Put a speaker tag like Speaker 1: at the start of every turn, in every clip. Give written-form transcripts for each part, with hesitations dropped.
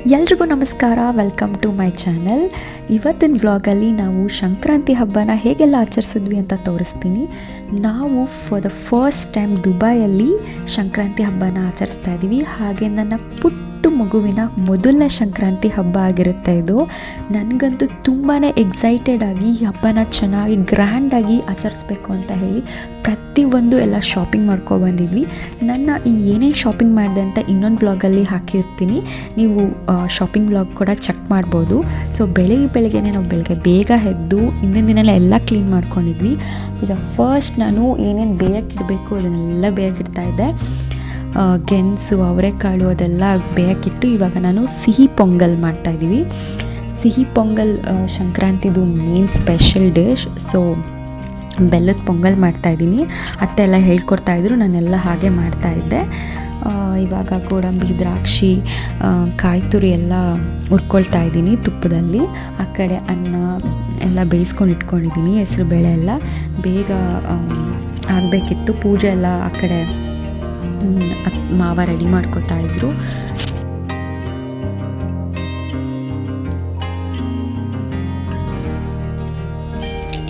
Speaker 1: ಎಲ್ರಿಗೂ ನಮಸ್ಕಾರ, welcome to my channel. ಇವತ್ತಿನ ವ್ಲಾಗಲ್ಲಿ ನಾವು ಸಂಕ್ರಾಂತಿ ಹಬ್ಬನ ಹೇಗೆಲ್ಲ ಆಚರಿಸಿದ್ವಿ ಅಂತ ತೋರಿಸ್ತೀನಿ. ನಾವು ಫಾರ್ ದ ಫಸ್ಟ್ ಟೈಮ್ ದುಬೈಯಲ್ಲಿ ಸಂಕ್ರಾಂತಿ ಹಬ್ಬನ ಆಚರಿಸ್ತಾ ಇದ್ದೀವಿ. ಹಾಗೆ ನನ್ನ ಪುಟ್ಟ ಮಗುವಿನ ಮೊದಲನೇ ಸಂಕ್ರಾಂತಿ ಹಬ್ಬ ಆಗಿರುತ್ತೆ ಇದು. ನನಗಂತೂ ತುಂಬಾ ಎಕ್ಸೈಟೆಡ್ ಆಗಿ ಈ ಹಬ್ಬನ ಚೆನ್ನಾಗಿ ಗ್ರ್ಯಾಂಡಾಗಿ ಆಚರಿಸ್ಬೇಕು ಅಂತ ಹೇಳಿ ಪ್ರತಿಯೊಂದು ಎಲ್ಲ ಶಾಪಿಂಗ್ ಮಾಡ್ಕೊಬಂದಿದ್ವಿ. ನನ್ನ ಈ ಏನೇನು ಶಾಪಿಂಗ್ ಮಾಡಿದೆ ಅಂತ ಇನ್ನೊಂದು ಬ್ಲಾಗಲ್ಲಿ ಹಾಕಿರ್ತೀನಿ, ನೀವು ಶಾಪಿಂಗ್ ಬ್ಲಾಗ್ ಕೂಡ ಚೆಕ್ ಮಾಡ್ಬೋದು. ಸೊ ಬೆಳಗ್ಗೆ ನಾವು ಬೇಗ ಎದ್ದು ಹಿಂದಿನ ದಿನ ಎಲ್ಲ ಕ್ಲೀನ್ ಮಾಡ್ಕೊಂಡಿದ್ವಿ. ಈಗ ಫಸ್ಟ್ ನಾನು ಏನೇನು ಬೇಯಕ್ಕಿಡಬೇಕು ಅದನ್ನೆಲ್ಲ ಬೇಯಕ್ಕಿಡ್ತಾ ಇದ್ದೆ. ಗೆಣಸು, ಅವರೆಕಾಳು ಅದೆಲ್ಲ ಬೇಯಕ್ಕಿಟ್ಟು ಇವಾಗ ನಾನು ಸಿಹಿ ಪೊಂಗಲ್ ಮಾಡ್ತಾಯಿದ್ದೀವಿ. ಸಿಹಿ ಪೊಂಗಲ್ ಸಂಕ್ರಾಂತಿದು ಮೇನ್ ಸ್ಪೆಷಲ್ ಡಿಶ್. ಸೊ ಬೆಲ್ಲದ ಪೊಂಗಲ್ ಮಾಡ್ತಾಯಿದ್ದೀನಿ. ಅತ್ತೆ ಎಲ್ಲ ಹೇಳ್ಕೊಡ್ತಾಯಿದ್ರು, ನಾನೆಲ್ಲ ಹಾಗೆ ಮಾಡ್ತಾಯಿದ್ದೆ. ಇವಾಗ ಗೋಡಂಬಿ, ದ್ರಾಕ್ಷಿ, ಕಾಯಿ ತುರಿ ಎಲ್ಲ ಹುರ್ಕೊಳ್ತಾ ಇದ್ದೀನಿ ತುಪ್ಪದಲ್ಲಿ. ಆ ಕಡೆ ಅನ್ನ ಎಲ್ಲ ಬೇಯಿಸ್ಕೊಂಡು ಇಟ್ಕೊಂಡಿದ್ದೀನಿ. ಹೆಸರು ಬೇಳೆ ಎಲ್ಲ ಬೇಗ ಆಗಬೇಕಿತ್ತು. ಪೂಜೆ ಎಲ್ಲ ಆ ಕಡೆ ಮಾವ ರೆಡಿ ಮಾಡ್ಕೋತಾ ಇದ್ರು.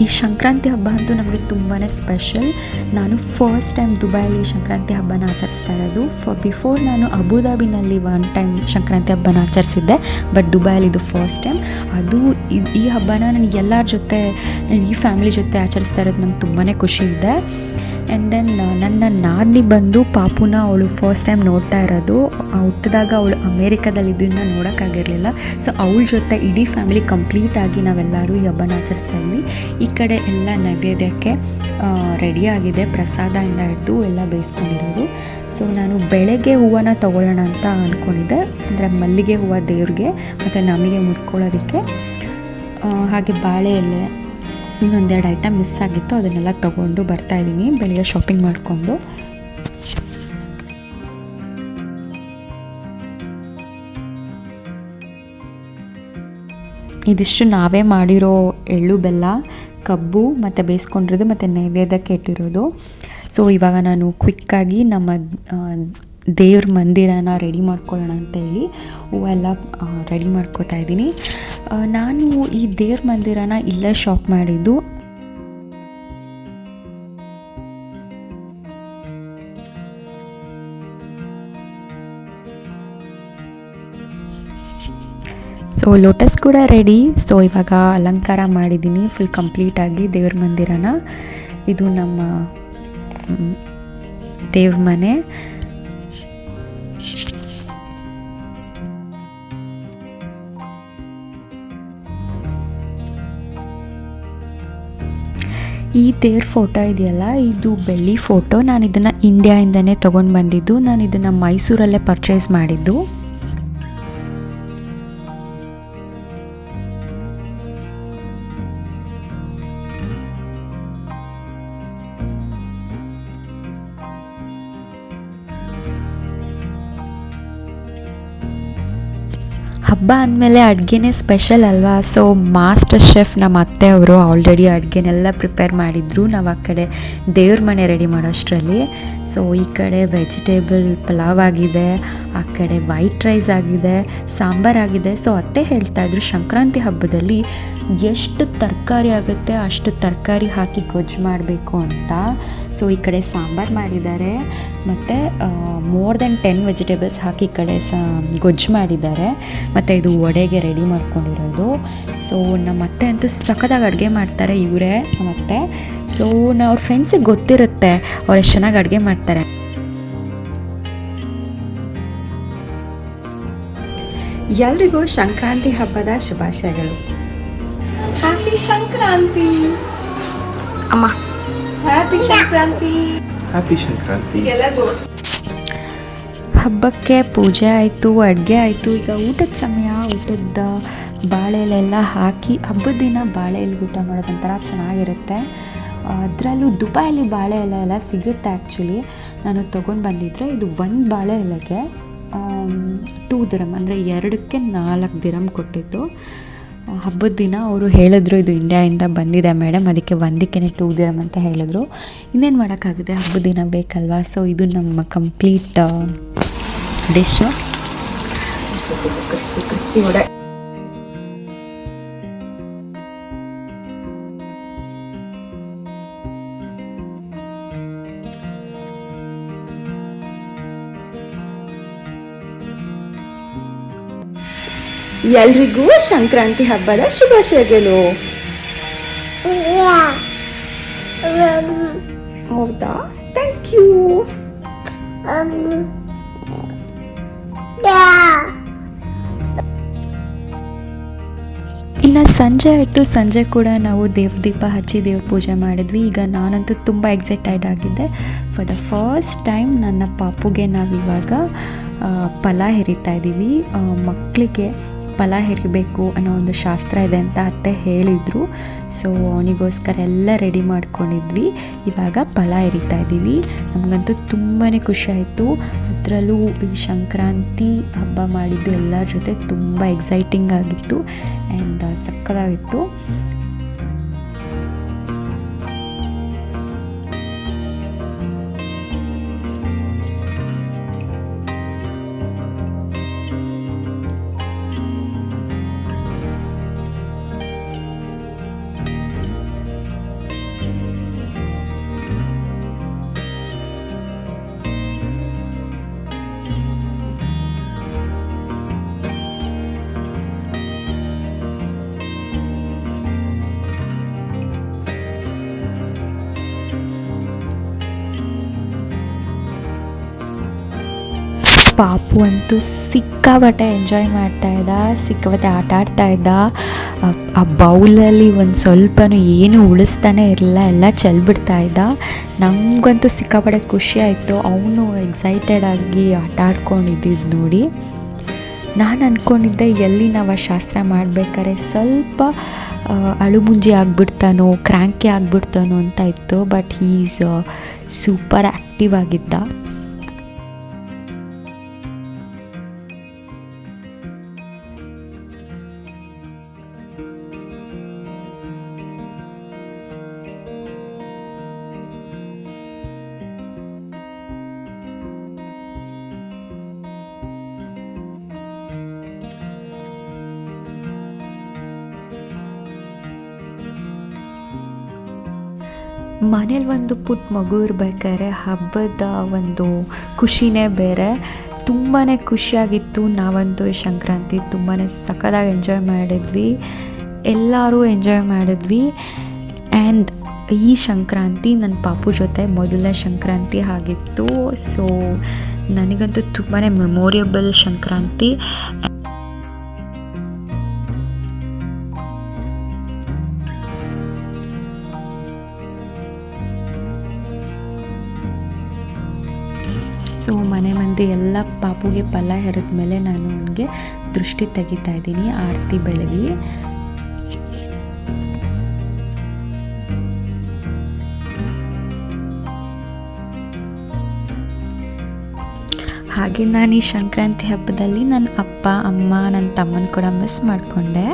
Speaker 1: ಈ ಸಂಕ್ರಾಂತಿ ಹಬ್ಬ ಅಂತೂ ನಮಗೆ ತುಂಬಾ ಸ್ಪೆಷಲ್. ನಾನು ಫಸ್ಟ್ ಟೈಮ್ ದುಬೈಯಲ್ಲಿ ಸಂಕ್ರಾಂತಿ ಹಬ್ಬನ ಆಚರಿಸ್ತಾ ಇರೋದು. ಬಿಫೋರ್ ನಾನು ಅಬುದಾಬಿನಲ್ಲಿ ಒನ್ ಟೈಮ್ ಸಂಕ್ರಾಂತಿ ಹಬ್ಬನ ಆಚರಿಸಿದ್ದೆ, ಬಟ್ ದುಬೈಯಲ್ಲಿ ಇದು ಫಸ್ಟ್ ಟೈಮ್. ಅದು ಈ ಹಬ್ಬನ ನನಗೆ ಎಲ್ಲರ ಜೊತೆ, ಈ ಫ್ಯಾಮಿಲಿ ಜೊತೆ ಆಚರಿಸ್ತಾ ಇರೋದು ನಂಗೆ ತುಂಬಾ ಖುಷಿ ಇದೆ. ಆ್ಯಂಡ್ ದೆನ್ ನನ್ನ ನಾದಿನಿ ಬಂದು ಪಾಪುನ ಅವಳು ಫಸ್ಟ್ ಟೈಮ್ ನೋಡ್ತಾ ಇರೋದು. ಹುಟ್ಟಿದಾಗ ಅವಳು ಅಮೇರಿಕಾದಲ್ಲಿ ಇದನ್ನು ನೋಡೋಕ್ಕಾಗಿರಲಿಲ್ಲ. ಸೊ ಅವಳ ಜೊತೆ ಇಡೀ ಫ್ಯಾಮಿಲಿ ಕಂಪ್ಲೀಟಾಗಿ ನಾವೆಲ್ಲರೂ ಈ ಹಬ್ಬನ ಆಚರಿಸ್ತಾ ಇದ್ವಿ. ಈ ಕಡೆ ಎಲ್ಲ ನೈವೇದ್ಯಕ್ಕೆ ರೆಡಿಯಾಗಿದೆ, ಪ್ರಸಾದದಿಂದ ಹಿಡಿದು ಎಲ್ಲ ಬೇಯಿಸ್ಕೊಂಡಿರೋದು. ಸೊ ನಾನು ಬೆಳಗ್ಗೆ ಹೂವನ್ನ ತೊಗೊಳ್ಳೋಣ ಅಂತ ಅಂದ್ಕೊಂಡಿದ್ದೆ, ಅಂದರೆ ಮಲ್ಲಿಗೆ ಹೂವು ದೇವ್ರಿಗೆ ಮತ್ತು ನಮಗೆ ಮುಟ್ಕೊಳ್ಳೋದಕ್ಕೆ. ಹಾಗೆ ಬಾಳೆ ಎಲೆ, ಇನ್ನೊಂದೆರಡು ಐಟಮ್ ಮಿಸ್ ಆಗಿತ್ತು, ಅದನ್ನೆಲ್ಲ ತೊಗೊಂಡು ಬರ್ತಾಯಿದ್ದೀನಿ ಬೆಳಿಗ್ಗೆ ಶಾಪಿಂಗ್ ಮಾಡಿಕೊಂಡು. ಇದಿಷ್ಟು ನಾವೇ ಮಾಡಿರೋ ಎಳ್ಳು ಬೆಲ್ಲ, ಕಬ್ಬು ಮತ್ತು ಬೇಯಿಸ್ಕೊಂಡಿರೋದು ಮತ್ತು ನೈವೇದ್ಯಕ್ಕೆ ಇಟ್ಟಿರೋದು. ಸೊ ಇವಾಗ ನಾನು ಕ್ವಿಕ್ಕಾಗಿ ನಮ್ಮ ದೇವ್ರ ಮಂದಿರನ ರೆಡಿ ಮಾಡ್ಕೊಳ್ಳೋಣ ಅಂತ ಹೇಳಿ ಹೂವೆಲ್ಲ ರೆಡಿ ಮಾಡ್ಕೋತಾ ಇದ್ದೀನಿ. ನಾನು ಈ ದೇವ್ರ ಮಂದಿರನ ಇಲ್ಲೇ ಶಾಪ್ ಮಾಡಿದ್ದು. ಸೊ ಲೋಟಸ್ ಕೂಡ ರೆಡಿ. ಸೊ ಇವಾಗ ಅಲಂಕಾರ ಮಾಡಿದ್ದೀನಿ ಫುಲ್ ಕಂಪ್ಲೀಟಾಗಿ ದೇವ್ರ ಮಂದಿರನ. ಇದು ನಮ್ಮ ದೇವ್ರ ಮನೆ. ಈ ದೇವ್ರ ಫೋಟೋ ಇದೆಯಲ್ಲ, ಇದು ಬೆಳ್ಳಿ ಫೋಟೋ. ನಾನು ಇದನ್ನು ಇಂಡಿಯಾಯಿಂದನೇ ತೊಗೊಂಡು ಬಂದಿದ್ದು. ನಾನು ಇದನ್ನು ಮೈಸೂರಲ್ಲೇ ಪರ್ಚೇಸ್ ಮಾಡಿದ್ದು. ಹಬ್ಬ ಅಂದಮೇಲೆ ಅಡುಗೆನೇ ಸ್ಪೆಷಲ್ ಅಲ್ವಾ. ಸೊ ಮಾಸ್ಟರ್ ಶೆಫ್ ನಮ್ಮ ಅತ್ತೆ ಅವರು ಆಲ್ರೆಡಿ ಅಡುಗೆನೆಲ್ಲ ಪ್ರಿಪೇರ್ ಮಾಡಿದರು. ನಾವು ಆ ಕಡೆ ದೇವ್ರ ಮನೆ ರೆಡಿ ಮಾಡೋಷ್ಟರಲ್ಲಿ. ಸೊ ಈ ಕಡೆ ವೆಜಿಟೇಬಲ್ ಪಲಾವ್ ಆಗಿದೆ, ಆ ಕಡೆ ವೈಟ್ ರೈಸ್ ಆಗಿದೆ, ಸಾಂಬಾರಾಗಿದೆ. ಸೊ ಅತ್ತೆ ಹೇಳ್ತಾಯಿದ್ರು ಸಂಕ್ರಾಂತಿ ಹಬ್ಬದಲ್ಲಿ ಎಷ್ಟು ತರಕಾರಿ ಆಗುತ್ತೆ ಅಷ್ಟು ತರಕಾರಿ ಹಾಕಿ ಗೊಜ್ಜು ಮಾಡಬೇಕು ಅಂತ. ಸೊ ಈ ಕಡೆ ಸಾಂಬಾರು ಮಾಡಿದ್ದಾರೆ ಮತ್ತು ಮೋರ್ ದೆನ್ 10 ವೆಜಿಟೇಬಲ್ಸ್ ಹಾಕಿ ಈ ಕಡೆ ಗೊಜ್ಜು ಮಾಡಿದ್ದಾರೆ. ಮತ್ತು ಇದು ವಡೆಗೆ ರೆಡಿ ಮಾಡ್ಕೊಂಡಿರೋದು. ಸೊ ನಮ್ಮ ಅತ್ತೆ ಅಂತೂ ಸಖತ್ತಾಗಿ ಅಡುಗೆ ಮಾಡ್ತಾರೆ ಇವರೇ ನಮ್ಮತ್ತೆ. ಸೊ ಅವ್ರ ಫ್ರೆಂಡ್ಸಿಗೆ ಗೊತ್ತಿರುತ್ತೆ ಅವ್ರು ಎಷ್ಟು ಚೆನ್ನಾಗಿ ಅಡುಗೆ ಮಾಡ್ತಾರೆ. ಎಲ್ರಿಗೂ ಸಂಕ್ರಾಂತಿ ಹಬ್ಬದ ಶುಭಾಶಯಗಳು. ಹ್ಯಾಪಿ ಸಂಕ್ರಾಂತಿ ಅಮ್ಮ, ಹ್ಯಾಪಿ ಸಂಕ್ರಾಂತಿ, ಹ್ಯಾಪಿ ಸಂಕ್ರಾಂತಿ. ಹಬ್ಬಕ್ಕೆ ಪೂಜೆ ಆಯಿತು, ಅಡುಗೆ ಆಯಿತು. ಈಗ ಊಟದ ಸಮಯ. ಊಟದ ಬಾಳೆ ಎಲೆಲ್ಲ ಹಾಕಿ ಹಬ್ಬದ ದಿನ ಬಾಳೆ ಎಲೆಗೆ ಊಟ ಮಾಡೋದೊಂಥರ ಚೆನ್ನಾಗಿರುತ್ತೆ. ಅದರಲ್ಲೂ ದುಬೈಯಲ್ಲಿ ಬಾಳೆ ಎಲೆ ಎಲ್ಲ ಸಿಗುತ್ತೆ. ಆ್ಯಕ್ಚುಲಿ ನಾನು ತೊಗೊಂಡು ಬಂದಿದ್ದರೆ ಇದು ಒಂದು ಬಾಳೆ ಎಲೆಗೆ 2 ದಿರಮ್, ಅಂದರೆ 2ಕ್ಕೆ 4 ದಿರಮ್ ಕೊಟ್ಟಿದ್ದು. ಹಬ್ಬದ ದಿನ ಅವರು ಹೇಳಿದ್ರು ಇದು ಇಂಡಿಯಾಯಿಂದ ಬಂದಿದೆ ಮೇಡಮ್, ಅದಕ್ಕೆ ಒಂದಕ್ಕೆ 2 ದಿರಮ್ ಅಂತ ಹೇಳಿದ್ರು. ಇನ್ನೇನು ಮಾಡೋಕ್ಕಾಗುತ್ತೆ, ಹಬ್ಬದ ದಿನ ಬೇಕಲ್ವಾ. ಸೊ ಇದು ನಮ್ಮ complete dish.
Speaker 2: Crispy crispy vada.
Speaker 1: ಎಲ್ರಿಗೂ ಸಂಕ್ರಾಂತಿ ಹಬ್ಬದ ಶುಭಾಶಯಗಳು. ಹೌದಾ, ಥ್ಯಾಂಕ್ ಯು. ಇನ್ನು ಸಂಜೆ ಆಯಿತು. ಸಂಜೆ ಕೂಡ ನಾವು ದೀಪ ಹಚ್ಚಿ ದೇವ್ರ ಪೂಜೆ ಮಾಡಿದ್ವಿ. ಈಗ ನಾನಂತೂ ತುಂಬ ಎಕ್ಸೈಟೆಡ್ ಆಗಿದ್ದೆ. ಫಾರ್ ದ ಫಸ್ಟ್ ಟೈಮ್ ನನ್ನ ಪಾಪುಗೆ ನಾವಿವಾಗ ಫಲ ಹೆರಿತಾ ಇದ್ದೀವಿ. ಮಕ್ಕಳಿಗೆ ಫಲ ಹೆರಿಬೇಕು ಅನ್ನೋ ಒಂದು ಶಾಸ್ತ್ರ ಇದೆ ಅಂತ ಅತ್ತೆ ಹೇಳಿದರು. ಸೊ ಅವನಿಗೋಸ್ಕರ ಎಲ್ಲ ರೆಡಿ ಮಾಡ್ಕೊಂಡಿದ್ವಿ. ಇವಾಗ ಫಲ ಹೆರಿತಾ ಇದ್ದೀವಿ. ನಮಗಂತೂ ತುಂಬಾ ಖುಷಿ ಆಯಿತು. ಅದರಲ್ಲೂ ಈ ಸಂಕ್ರಾಂತಿ ಹಬ್ಬ ಮಾಡಿದ್ದು ಎಲ್ಲರ ಜೊತೆ ತುಂಬ ಎಕ್ಸೈಟಿಂಗ್ ಆಗಿತ್ತು ಆ್ಯಂಡ್ ಸಕ್ಕತ್ತಾಗಿತ್ತು. ಪಾಪು ಅಂತೂ ಸಿಕ್ಕಾಪಟ್ಟೆ ಎಂಜಾಯ್ ಮಾಡ್ತಾಯಿದ್ದ, ಸಿಕ್ಕಾಪಟ್ಟೆ ಆಟ ಆಡ್ತಾಯಿದ್ದ. ಆ ಬೌಲಲ್ಲಿ ಒಂದು ಸ್ವಲ್ಪನೂ ಏನು ಉಳಿಸ್ತಾನೆ ಇರಲಿಲ್ಲ, ಎಲ್ಲ ಚೆಲ್ಬಿಡ್ತಾಯಿದ್ದ. ನಮಗಂತೂ ಸಿಕ್ಕಾಪಟ್ಟೆ ಖುಷಿ ಆಯಿತು. ಅವನು ಎಕ್ಸೈಟೆಡ್ ಆಗಿ ಆಟ ಆಡ್ಕೊಂಡಿದ್ದು ನೋಡಿ. ನಾನು ಅಂದ್ಕೊಂಡಿದ್ದೆ ಎಲ್ಲಿ ನಾವು ಆ ಶಾಸ್ತ್ರ ಮಾಡಬೇಕಾದ್ರೆ ಸ್ವಲ್ಪ ಅಳುಮುಂಜಿ ಆಗಿಬಿಡ್ತಾನೋ, ಕ್ರ್ಯಾಂಕಿ ಆಗಿಬಿಡ್ತಾನೋ ಅಂತ ಇತ್ತು. ಬಟ್ ಈಸ್ ಸೂಪರ್ ಆ್ಯಕ್ಟಿವ್ ಆಗಿದ್ದ. ಮನೇಲಿ ಒಂದು ಪುಟ್ಟ ಮಗು ಇರಬೇಕಾದ್ರೆ ಹಬ್ಬದ ಒಂದು ಖುಷಿನೇ ಬೇರೆ. ತುಂಬಾ ಖುಷಿಯಾಗಿತ್ತು. ನಾವಂತೂ ಈ ಸಂಕ್ರಾಂತಿ ತುಂಬಾ ಸಖತ್ತಾಗಿ ಎಂಜಾಯ್ ಮಾಡಿದ್ವಿ. ಎಲ್ಲರೂ ಎಂಜಾಯ್ ಮಾಡಿದ್ವಿ. ಆ್ಯಂಡ್ ಈ ಸಂಕ್ರಾಂತಿ ನನ್ನ ಪಾಪು ಜೊತೆ ಮೊದಲನೇ ಸಂಕ್ರಾಂತಿ ಆಗಿತ್ತು. ಸೊ ನನಗಂತೂ ತುಂಬಾ ಮೆಮೊರೇಬಲ್ ಸಂಕ್ರಾಂತಿ. ಸೊ ಮನೆ ಮಂದಿ ಎಲ್ಲ ಪಾಪುಗೆ ಫಲ ಹೆರಿದ ಮೇಲೆ ನಾನು ಅವನಿಗೆ ದೃಷ್ಟಿ ತೆಗಿತಾ ಇದ್ದೀನಿ, ಆರತಿ ಬೆಳಗಿ. ಹಾಗೆ ನಾನು ಈ ಸಂಕ್ರಾಂತಿ ಹಬ್ಬದಲ್ಲಿ ನನ್ನ ಅಪ್ಪ ಅಮ್ಮ ನನ್ನ ತಮ್ಮನ ಕೂಡ ಮಿಸ್ ಮಾಡಿಕೊಂಡೆ.